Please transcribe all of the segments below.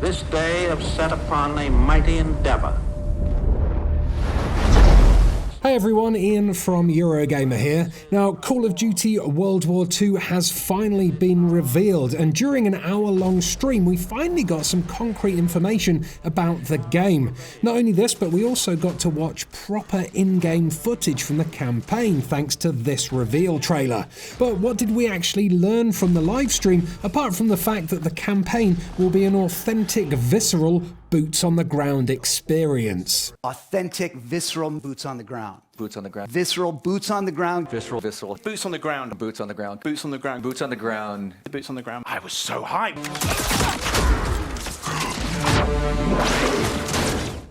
This day have set upon a mighty endeavor. Hey everyone, Ian from Eurogamer here. Now, Call of Duty World War II has finally been revealed, and during an hour-long stream we finally got some concrete information about the game. Not only this, but we also got to watch proper in-game footage from the campaign thanks to this reveal trailer. But what did we actually learn from the live stream, apart from the fact that the campaign will be an authentic, visceral, boots-on-the-ground experience? Authentic, visceral boots on the ground. Boots on the ground. Visceral boots on the ground. Visceral. Boots on the ground. Boots on the ground. Boots on the ground. Boots on the ground. Boots on the ground. I was so hyped.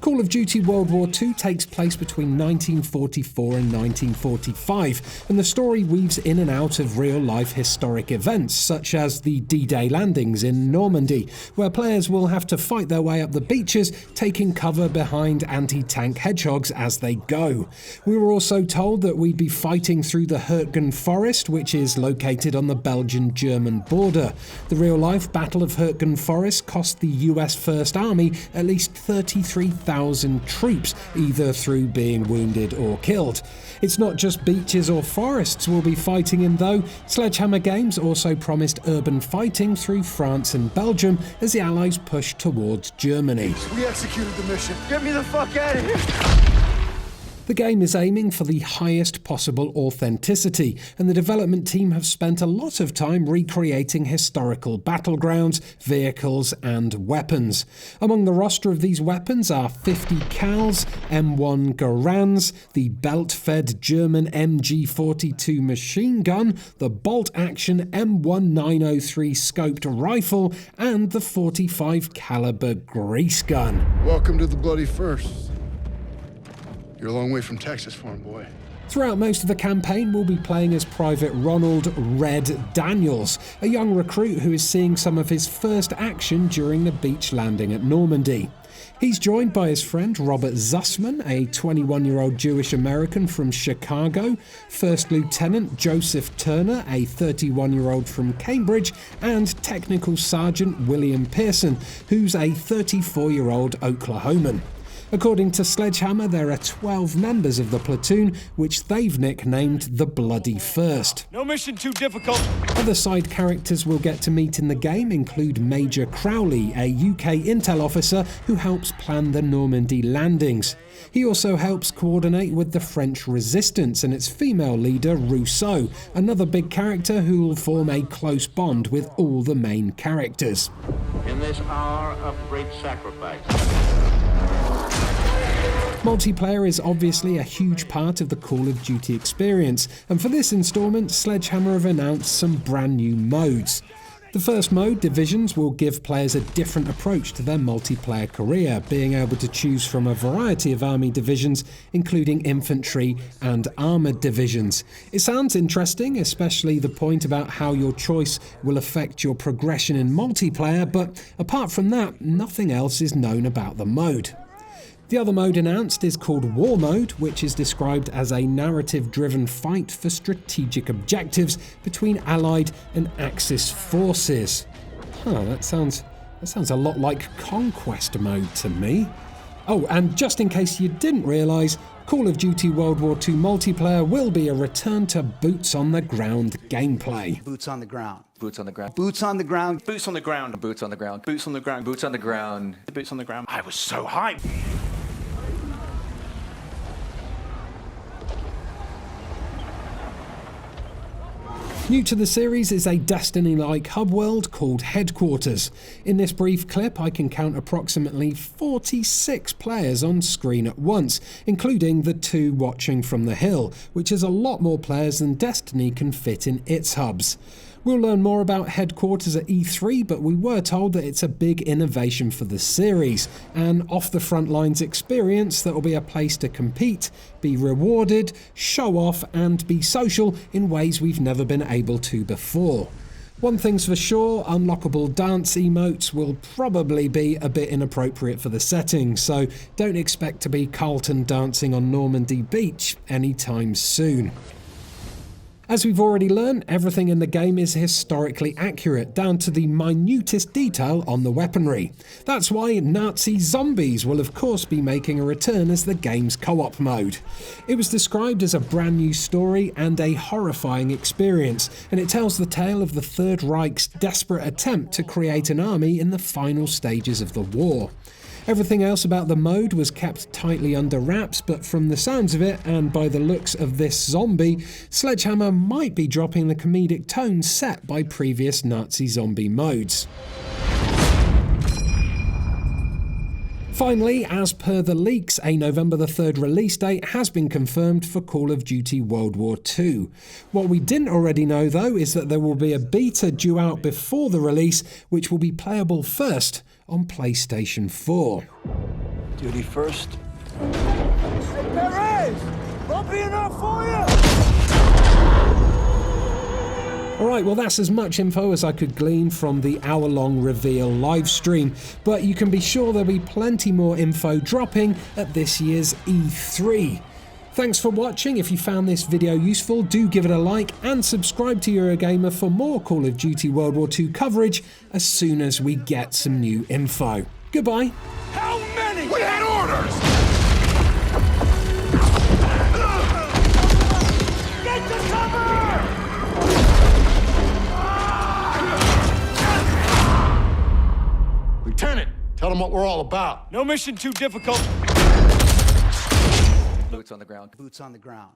Call of Duty World War II takes place between 1944 and 1945, and the story weaves in and out of real-life historic events, such as the D-Day landings in Normandy, where players will have to fight their way up the beaches, taking cover behind anti-tank hedgehogs as they go. We were also told that we'd be fighting through the Hurtgen Forest, which is located on the Belgian-German border. The real-life Battle of Hurtgen Forest cost the US First Army at least 33,000 troops, either through being wounded or killed. It's not just beaches or forests we'll be fighting in though. Sledgehammer Games also promised urban fighting through France and Belgium as the Allies pushed towards Germany. We executed the mission. Get me the fuck out of here! The game is aiming for the highest possible authenticity, and the development team have spent a lot of time recreating historical battlegrounds, vehicles, and weapons. Among the roster of these weapons are 50 Cals, M1 Garands, the belt-fed German MG42 machine gun, the bolt-action M1903 scoped rifle, and the 45 caliber grease gun. Welcome to the bloody first. You're a long way from Texas, farm boy. Throughout most of the campaign, we'll be playing as Private Ronald Red Daniels, a young recruit who is seeing some of his first action during the beach landing at Normandy. He's joined by his friend Robert Zussman, a 21-year-old Jewish American from Chicago, First Lieutenant Joseph Turner, a 31-year-old from Cambridge, and Technical Sergeant William Pearson, who's a 34-year-old Oklahoman. According to Sledgehammer, there are 12 members of the platoon, which they've nicknamed the Bloody First. No mission too difficult. Other side characters we'll get to meet in the game include Major Crowley, a UK intel officer who helps plan the Normandy landings. He also helps coordinate with the French resistance and its female leader, Rousseau, another big character who will form a close bond with all the main characters. In this hour of great sacrifice, multiplayer is obviously a huge part of the Call of Duty experience, and for this installment, Sledgehammer have announced some brand new modes. The first mode, Divisions, will give players a different approach to their multiplayer career, being able to choose from a variety of army divisions, including infantry and armoured divisions. It sounds interesting, especially the point about how your choice will affect your progression in multiplayer, but apart from that, nothing else is known about the mode. The other mode announced is called War Mode, which is described as a narrative-driven fight for strategic objectives between Allied and Axis forces. That sounds a lot like Conquest Mode to me. Oh, and just in case you didn't realise, Call of Duty World War II multiplayer will be a return to boots-on-the-ground gameplay. Boots on the ground. Boots on the ground. Boots on the ground. Boots on the ground. Boots on the ground. Boots on the ground. Boots on the ground. Boots on the ground. I was so hyped. New to the series is a Destiny-like hub world called Headquarters. In this brief clip, I can count approximately 46 players on screen at once, including the 2 watching from the hill, which is a lot more players than Destiny can fit in its hubs. We'll learn more about Headquarters at E3, but we were told that it's a big innovation for the series, an off-the-front-lines experience that will be a place to compete, be rewarded, show off, and be social in ways we've never been able to before. One thing's for sure, unlockable dance emotes will probably be a bit inappropriate for the setting, so don't expect to be Carlton dancing on Normandy Beach anytime soon. As we've already learned, everything in the game is historically accurate, down to the minutest detail on the weaponry. That's why Nazi zombies will of course be making a return as the game's co-op mode. It was described as a brand new story and a horrifying experience, and it tells the tale of the Third Reich's desperate attempt to create an army in the final stages of the war. Everything else about the mode was kept tightly under wraps, but from the sounds of it, and by the looks of this zombie, Sledgehammer might be dropping the comedic tone set by previous Nazi zombie modes. Finally, as per the leaks, a November the 3rd release date has been confirmed for Call of Duty WW2. What we didn't already know though is that there will be a beta due out before the release, which will be playable first on PlayStation 4. Duty first. Alright, well that's as much info as I could glean from the hour-long reveal livestream, but you can be sure there'll be plenty more info dropping at this year's E3. Thanks for watching. If you found this video useful, do give it a like and subscribe to Eurogamer for more Call of Duty World War II coverage as soon as we get some new info. Goodbye. How many? We had orders! Get to cover! Lieutenant, tell them what we're all about. No mission too difficult. Boots on the ground. Boots on the ground.